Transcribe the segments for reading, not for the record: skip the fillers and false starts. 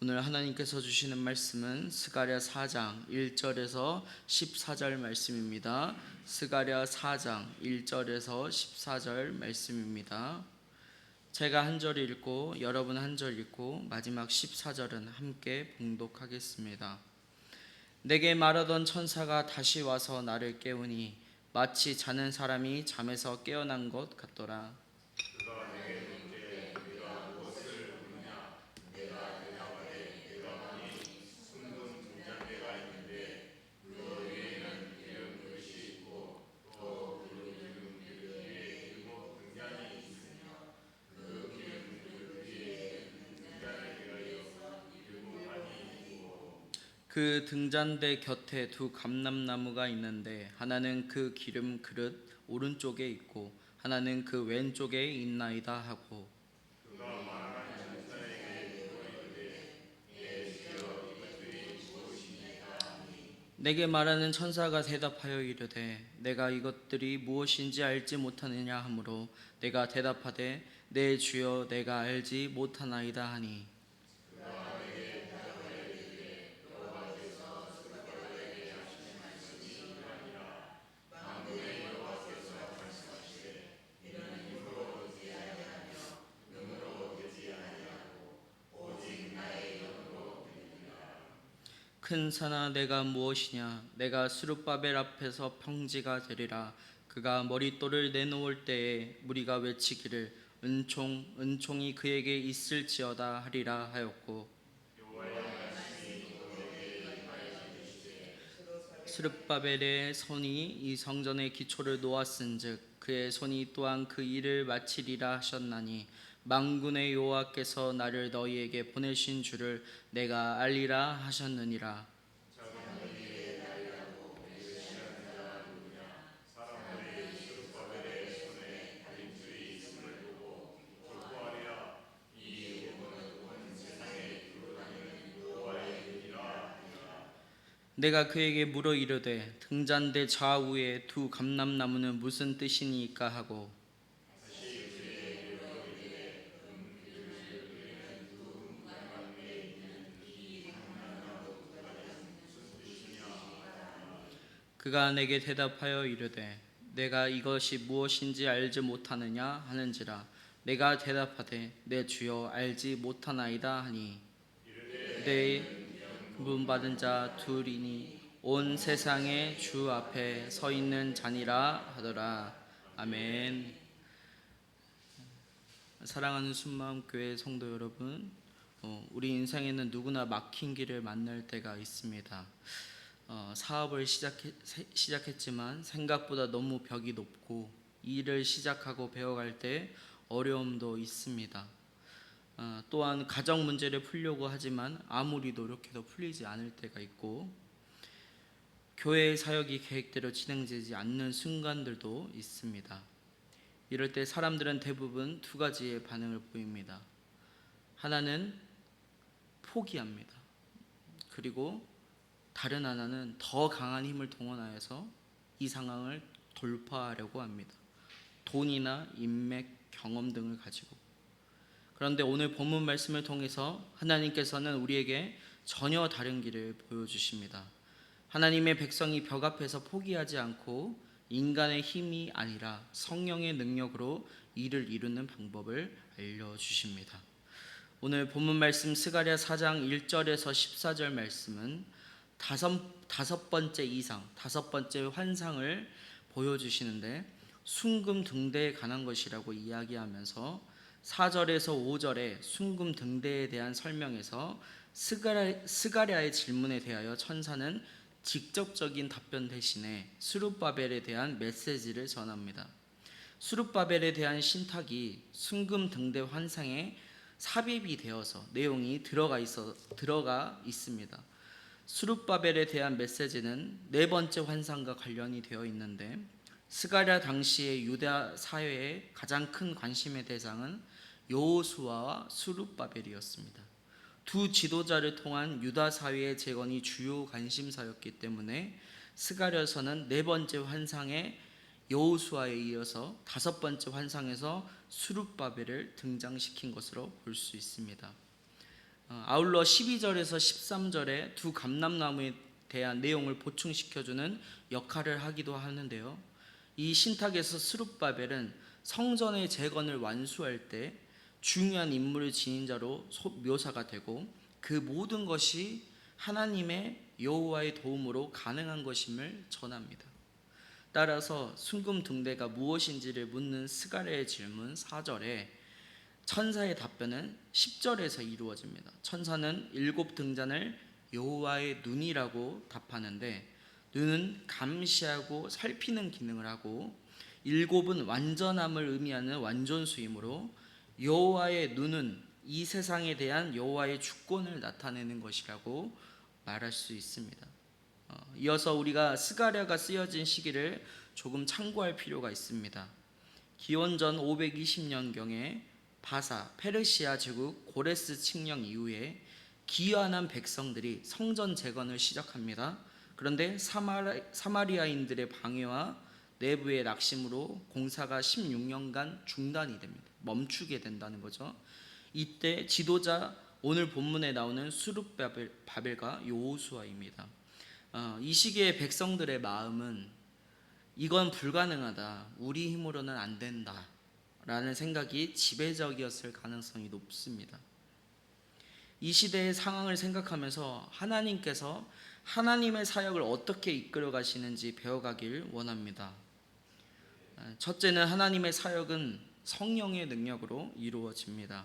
오늘 하나님께서 주시는 말씀은 스가랴 4장 1절에서 14절 말씀입니다. 스가랴 4장 1절에서 14절 말씀입니다. 제가 한 절 읽고 여러분 한 절 읽고 마지막 14절은 함께 봉독하겠습니다. 내게 말하던 천사가 다시 와서 나를 깨우니 마치 자는 사람이 잠에서 깨어난 것 같더라. 그 등잔대 곁에 두 감람나무가 있는데 하나는 그 기름 그릇 오른쪽에 있고 하나는 그 왼쪽에 있나이다 하고, 내게 말하는 천사가 대답하여 이르되 내가 이것들이 무엇인지 알지 못하느냐 하므로 내가 대답하되 내 주여 내가 알지 못하나이다 하니, 큰 산아 내가 무엇이냐, 내가 스룹바벨 앞에서 평지가 되리라. 그가 머릿돌을 내놓을 때에 무리가 외치기를 은총이 그에게 있을지어다 하리라 하였고, 스룹바벨의 손이 이 성전의 기초를 놓았은즉 그의 손이 또한 그 일을 마치리라 하셨나니, 만군의 여호와께서 나를 너희에게 보내신 줄을 내가 알리라 하셨느니라. 내가 그에게 물어 이르되 등잔대 좌우에 두 감람나무는 무슨 뜻이니까 하고, 그가 내게 대답하여 이르되 내가 이것이 무엇인지 알지 못하느냐 하는지라. 내가 대답하되 내 주여 알지 못하나이다 하니, 내 구분받은 자 둘이니 온 세상의 주 앞에 서 있는 자니라 하더라. 아멘. 사랑하는 순마음교회 성도 여러분, 우리 인생에는 누구나 막힌 길을 만날 때가 있습니다. 사업을 시작했지만 생각보다 너무 벽이 높고, 일을 시작하고 배워갈 때 어려움도 있습니다. 또한 가정 문제를 풀려고 하지만 아무리 노력해도 풀리지 않을 때가 있고, 교회의 사역이 계획대로 진행되지 않는 순간들도 있습니다. 이럴 때 사람들은 대부분 두 가지의 반응을 보입니다. 하나는 포기합니다. 그리고 다른 하나는 더 강한 힘을 동원하여서 이 상황을 돌파하려고 합니다. 돈이나 인맥, 경험 등을 가지고. 그런데 오늘 본문 말씀을 통해서 하나님께서는 우리에게 전혀 다른 길을 보여주십니다. 하나님의 백성이 벽 앞에서 포기하지 않고 인간의 힘이 아니라 성령의 능력으로 일을 이루는 방법을 알려주십니다. 오늘 본문 말씀 스가랴 4장 1절에서 14절 말씀은 다섯 번째 이상, 다섯 번째 환상을 보여주시는데, 순금 등대에 관한 것이라고 이야기하면서 4절에서 5절에 순금 등대에 대한 설명에서 스가랴의 질문에 대하여 천사는 직접적인 답변 대신에 스룹바벨에 대한 메시지를 전합니다. 스룹바벨에 대한 신탁이 순금 등대 환상에 삽입이 되어서 내용이 들어가 있습니다. 스룹바벨에 대한 메시지는 네 번째 환상과 관련이 되어 있는데, 스가랴 당시의 유다 사회의 가장 큰 관심의 대상은 여호수아와 스룹바벨이었습니다. 두 지도자를 통한 유다 사회의 재건이 주요 관심사였기 때문에 스가랴서는 네 번째 환상의 여호수아에 이어서 다섯 번째 환상에서 스룹바벨을 등장시킨 것으로 볼 수 있습니다. 아울러 12절에서 13절에 두 감람나무에 대한 내용을 보충시켜주는 역할을 하기도 하는데요. 이 신탁에서 스룹바벨은 성전의 재건을 완수할 때 중요한 인물을 지닌 자로 묘사가 되고, 그 모든 것이 하나님의 여호와의 도움으로 가능한 것임을 전합니다. 따라서 순금등대가 무엇인지를 묻는 스가랴의 질문 4절에 천사의 답변은 10절에서 이루어집니다. 천사는 일곱 등잔을 여호와의 눈이라고 답하는데, 눈은 감시하고 살피는 기능을 하고, 일곱은 완전함을 의미하는 완전수이므로 여호와의 눈은 이 세상에 대한 여호와의 주권을 나타내는 것이라고 말할 수 있습니다. 이어서 우리가 스가랴가 쓰여진 시기를 조금 참고할 필요가 있습니다. 기원전 520년경에 바사 페르시아 제국 고레스 칙령 이후에 기환한 백성들이 성전 재건을 시작합니다. 그런데 사마리아인들의 방해와 내부의 낙심으로 공사가 16년간 중단이 됩니다. 멈추게 된다는 거죠. 이때 지도자, 오늘 본문에 나오는 수룹바벨과 여호수아입니다. 이 시기에 백성들의 마음은 이건 불가능하다, 우리 힘으로는 안 된다 라는 생각이 지배적이었을 가능성이 높습니다. 이 시대의 상황을 생각하면서 하나님께서 하나님의 사역을 어떻게 이끌어 가시는지 배워가길 원합니다. 첫째는 하나님의 사역은 성령의 능력으로 이루어집니다.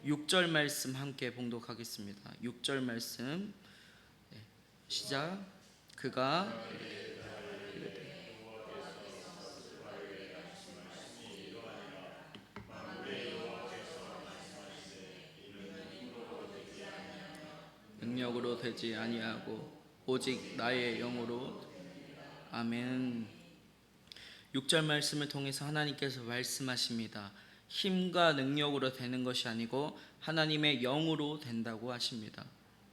6절 말씀 함께 봉독하겠습니다. 6절 말씀 시작. 그가 능력으로 되지 아니하고 오직 나의 영으로. 아멘. 6절 말씀을 통해서 하나님께서 말씀하십니다. 힘과 능력으로 되는 것이 아니고 하나님의 영으로 된다고 하십니다.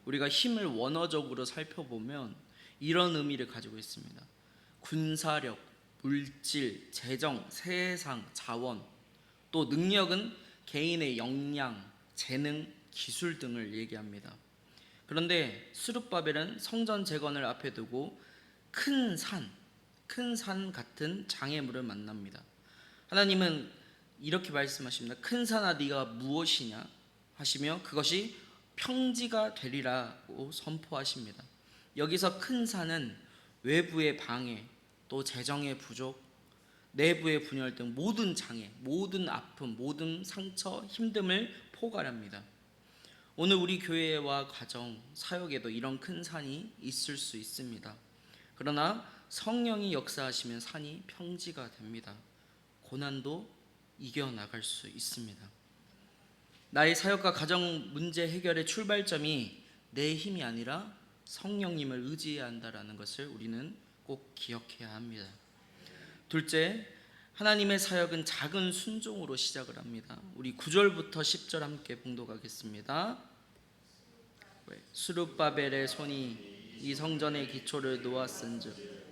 우리가 힘을 원어적으로 살펴보면 이런 의미를 가지고 있습니다. 군사력, 물질, 재정, 세상, 자원, 또 능력은 개인의 역량, 재능, 기술 등을 얘기합니다. 그런데 스룹바벨은 성전 재건을 앞에 두고 큰 산 같은 장애물을 만납니다. 하나님은 이렇게 말씀하십니다. 큰 산아 네가 무엇이냐 하시며 그것이 평지가 되리라고 선포하십니다. 여기서 큰 산은 외부의 방해, 또 재정의 부족, 내부의 분열 등 모든 장애, 모든 아픔, 모든 상처, 힘듦을 포괄합니다. 오늘 우리 교회와 가정, 사역에도 이런 큰 산이 있을 수 있습니다. 그러나 성령이 역사하시면 산이 평지가 됩니다. 고난도 이겨나갈 수 있습니다. 나의 사역과 가정 문제 해결의 출발점이 내 힘이 아니라 성령님을 의지해야 한다는 것을 우리는 꼭 기억해야 합니다. 둘째, 하나님의 사역은 작은 순종으로 시작을 합니다. 우리 9절부터 10절 함께 봉독하겠습니다. 스룹바벨의 손이 이 성전의 기초를 놓았은즉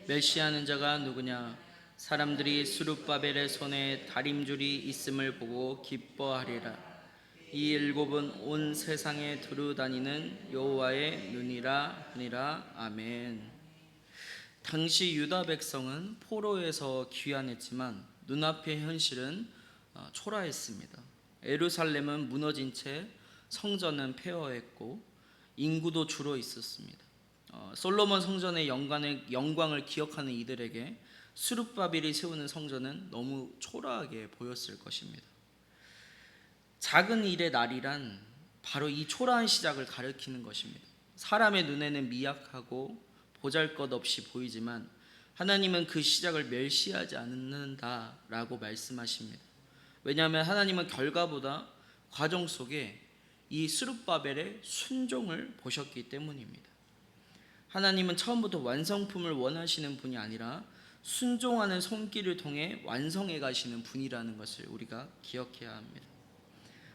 멸시하는 자가 누구냐? 사람들이 스룹바벨의 손에 다림줄이 있음을 보고 기뻐하리라. 이 일곱은 온 세상에 두루 다니는 여호와의 눈이라 하니라. 아멘. 당시 유다 백성은 포로에서 귀환했지만 눈앞의 현실은 초라했습니다. 예루살렘은 무너진 채 성전은 폐허했고 인구도 줄어 있었습니다. 솔로몬 성전의 영광을 기억하는 이들에게 스룹바벨이 세우는 성전은 너무 초라하게 보였을 것입니다. 작은 일의 날이란 바로 이 초라한 시작을 가리키는 것입니다. 사람의 눈에는 미약하고 보잘것없이 보이지만 하나님은 그 시작을 멸시하지 않는다라고 말씀하십니다. 왜냐하면 하나님은 결과보다 과정 속에 이 스룹바벨의 순종을 보셨기 때문입니다. 하나님은 처음부터 완성품을 원하시는 분이 아니라 순종하는 손길을 통해 완성해 가시는 분이라는 것을 우리가 기억해야 합니다.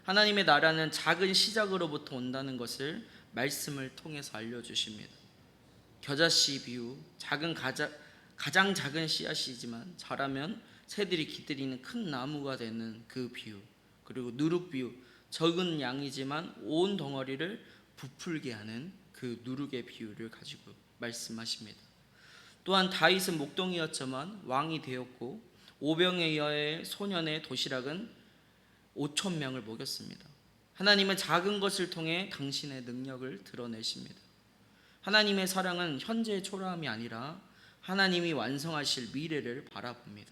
하나님의 나라는 작은 시작으로부터 온다는 것을 말씀을 통해서 알려주십니다. 겨자씨 비유, 가장 작은 씨앗이지만 자라면 새들이 기들이는 큰 나무가 되는 그 비유, 그리고 누룩 비유, 적은 양이지만 온 덩어리를 부풀게 하는 그 누룩의 비유를 가지고 말씀하십니다. 또한 다윗은 목동이었지만 왕이 되었고 오병에 의하여 소년의 도시락은 5천 명을 먹였습니다. 하나님은 작은 것을 통해 당신의 능력을 드러내십니다. 하나님의 사랑은 현재의 초라함이 아니라 하나님이 완성하실 미래를 바라봅니다.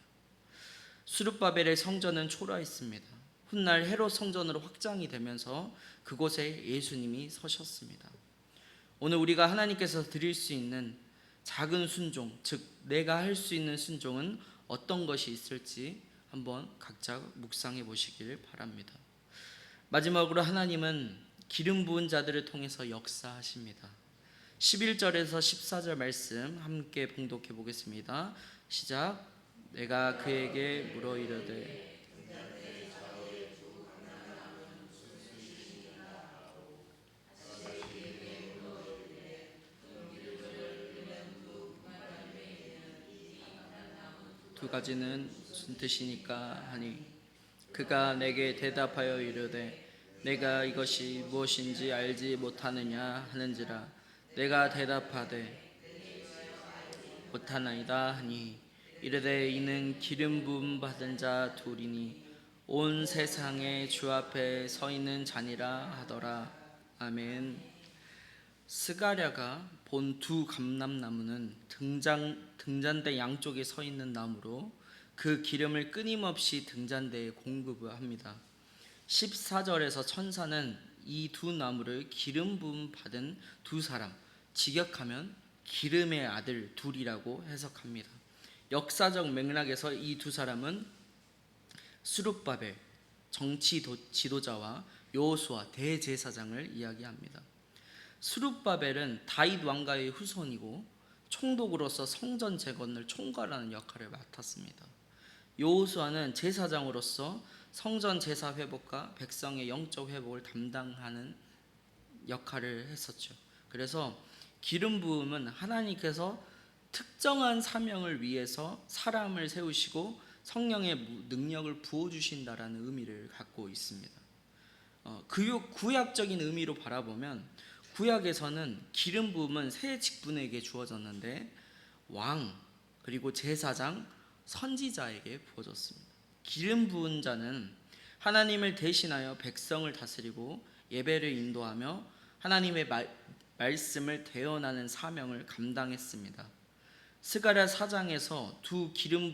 수룹바벨의 성전은 초라했습니다. 훗날 헤롯 성전으로 확장이 되면서 그곳에 예수님이 서셨습니다. 오늘 우리가 하나님께서 드릴 수 있는 작은 순종, 즉 내가 할 수 있는 순종은 어떤 것이 있을지 한번 각자 묵상해 보시길 바랍니다. 마지막으로 하나님은 기름 부은 자들을 통해서 역사하십니다. 11절에서 14절 말씀 함께 봉독해 보겠습니다. 시작. 내가 그에게 물어 이르되 두 가지는 무슨 뜻이니까 하니 그가 내게 대답하여 이르되 내가 이것이 무엇인지 알지 못하느냐 하는지라 내가 대답하되 못하나이다 하니 이르되 이는 기름 부음 받은 자 둘이니 온 세상에 주 앞에 서 있는 자니라 하더라. 아멘. 스가랴가 본 두 감람나무는 등잔대 양쪽에 서 있는 나무로 그 기름을 끊임없이 등잔대에 공급합니다. 14절에서 천사는 이 두 나무를 기름 부음 받은 두 사람, 직역하면 기름의 아들 둘이라고 해석합니다. 역사적 맥락에서 이 두 사람은 수룹바벨 정치 지도자와 여호수아 대제사장을 이야기합니다. 수룹바벨은 다윗 왕가의 후손이고 총독으로서 성전 재건을 총괄하는 역할을 맡았습니다. 여호수아는 제사장으로서 성전 제사 회복과 백성의 영적 회복을 담당하는 역할을 했었죠. 그래서 기름 부음은 하나님께서 특정한 사명을 위해서 사람을 세우시고 성령의 능력을 부어주신다라는 의미를 갖고 있습니다. 구약적인 의미로 바라보면 구약에서는 기름 부음은 세 직분에게 주어졌는데 왕, 그리고 제사장, 선지자에게 부어졌습니다. 기름 부은 자는 하나님을 대신하여 백성을 다스리고 예배를 인도하며 하나님의 말씀을 대언하는 사명을 감당했습니다. 스가랴 4장에서 두 기름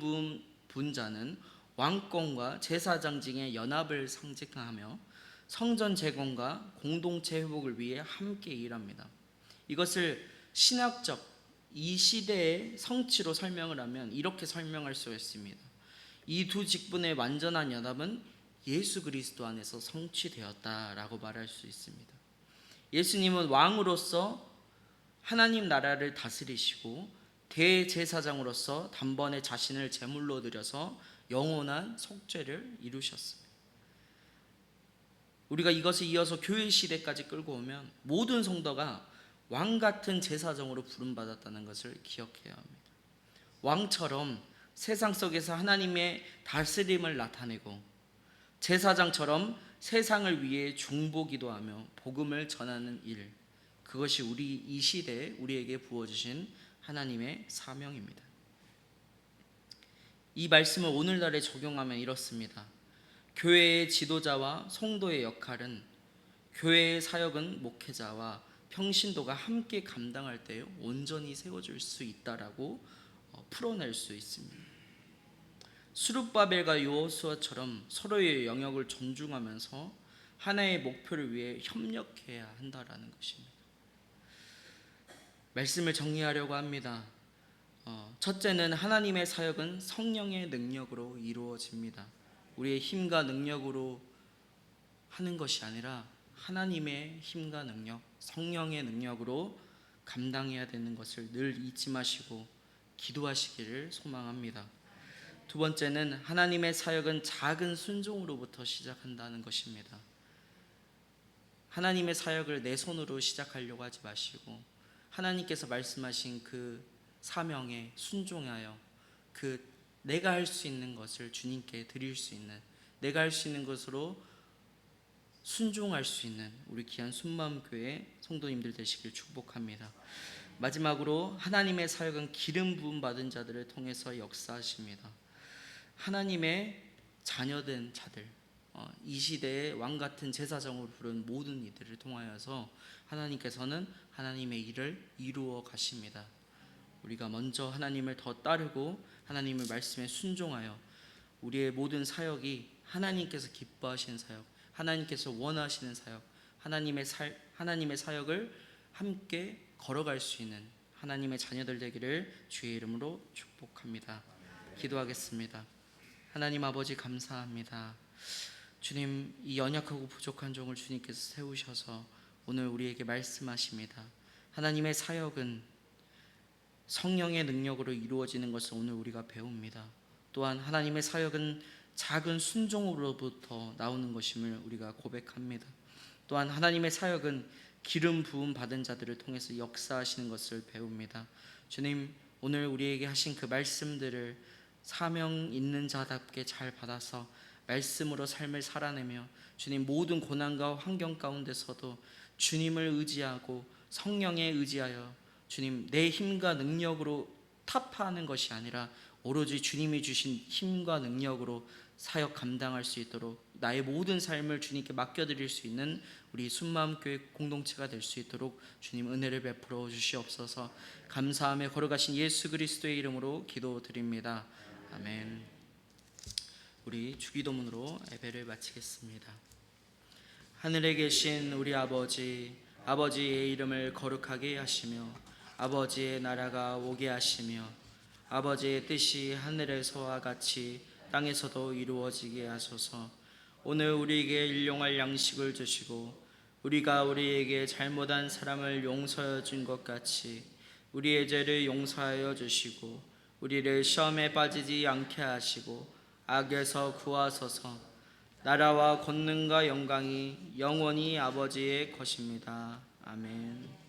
부은 자는 왕권과 제사장직의 연합을 상징하며 성전 재건과 공동체 회복을 위해 함께 일합니다. 이것을 신학적 이 시대의 성취로 설명을 하면 이렇게 설명할 수 있습니다. 이 두 직분의 완전한 연합은 예수 그리스도 안에서 성취되었다라고 말할 수 있습니다. 예수님은 왕으로서 하나님 나라를 다스리시고 대제사장으로서 단번에 자신을 제물로 드려서 영원한 속죄를 이루셨습니다. 우리가 이것을 이어서 교회 시대까지 끌고 오면 모든 성도가 왕 같은 제사장으로 부름받았다는 것을 기억해야 합니다. 왕처럼 세상 속에서 하나님의 다스림을 나타내고 제사장처럼 세상을 위해 중보기도하며 복음을 전하는 일, 그것이 우리 이 시대에 우리에게 부어주신 하나님의 사명입니다. 이 말씀을 오늘날에 적용하면 이렇습니다. 교회의 지도자와 성도의 역할은 교회의 사역은 목회자와 평신도가 함께 감당할 때 온전히 세워질 수 있다라고 풀어낼 수 있습니다. 수룹바벨과 여호수아처럼 서로의 영역을 존중하면서 하나의 목표를 위해 협력해야 한다라는 것입니다. 말씀을 정리하려고 합니다. 첫째는 하나님의 사역은 성령의 능력으로 이루어집니다. 우리의 힘과 능력으로 하는 것이 아니라 하나님의 힘과 능력, 성령의 능력으로 감당해야 되는 것을 늘 잊지 마시고 기도하시기를 소망합니다. 두 번째는 하나님의 사역은 작은 순종으로부터 시작한다는 것입니다. 하나님의 사역을 내 손으로 시작하려고 하지 마시고 하나님께서 말씀하신 그 사명에 순종하여 그 내가 할 수 있는 것을 주님께 드릴 수 있는, 내가 할 수 있는 것으로 순종할 수 있는 우리 귀한 순마음교회 성도님들 되시길 축복합니다. 마지막으로 하나님의 사역은 기름 부음 받은 자들을 통해서 역사하십니다. 하나님의 자녀된 자들, 이 시대의 왕같은 제사장으로 부른 모든 이들을 통하여서 하나님께서는 하나님의 일을 이루어 가십니다. 우리가 먼저 하나님을 더 따르고 하나님의 말씀에 순종하여 우리의 모든 사역이 하나님께서 기뻐하시는 사역, 하나님께서 원하시는 사역, 하나님의 사역을 함께 걸어갈 수 있는 하나님의 자녀들 되기를 주의 이름으로 축복합니다. 기도하겠습니다. 하나님 아버지 감사합니다. 주님, 이 연약하고 부족한 종을 주님께서 세우셔서 오늘 우리에게 말씀하십니다. 하나님의 사역은 성령의 능력으로 이루어지는 것을 오늘 우리가 배웁니다. 또한 하나님의 사역은 작은 순종으로부터 나오는 것임을 우리가 고백합니다. 또한 하나님의 사역은 기름 부음 받은 자들을 통해서 역사하시는 것을 배웁니다. 주님, 오늘 우리에게 하신 그 말씀들을 사명 있는 자답게 잘 받아서 말씀으로 삶을 살아내며 주님 모든 고난과 환경 가운데서도 주님을 의지하고 성령에 의지하여 주님 내 힘과 능력으로 타파하는 것이 아니라 오로지 주님이 주신 힘과 능력으로 사역 감당할 수 있도록 나의 모든 삶을 주님께 맡겨드릴 수 있는 우리 순마음교회 공동체가 될 수 있도록 주님 은혜를 베풀어 주시옵소서. 감사하며 걸어가신 예수 그리스도의 이름으로 기도드립니다. 아멘. 우리 주기도문으로 예배를 마치겠습니다. 하늘에 계신 우리 아버지, 아버지의 이름을 거룩하게 하시며 아버지의 나라가 오게 하시며 아버지의 뜻이 하늘에서와 같이 땅에서도 이루어지게 하소서. 오늘 우리에게 일용할 양식을 주시고 우리가 우리에게 잘못한 사람을 용서해 준 것 같이 우리의 죄를 용서하여 주시고 우리를 시험에 빠지지 않게 하시고 악에서 구하소서. 나라와 권능과 영광이 영원히 아버지의 것입니다. 아멘.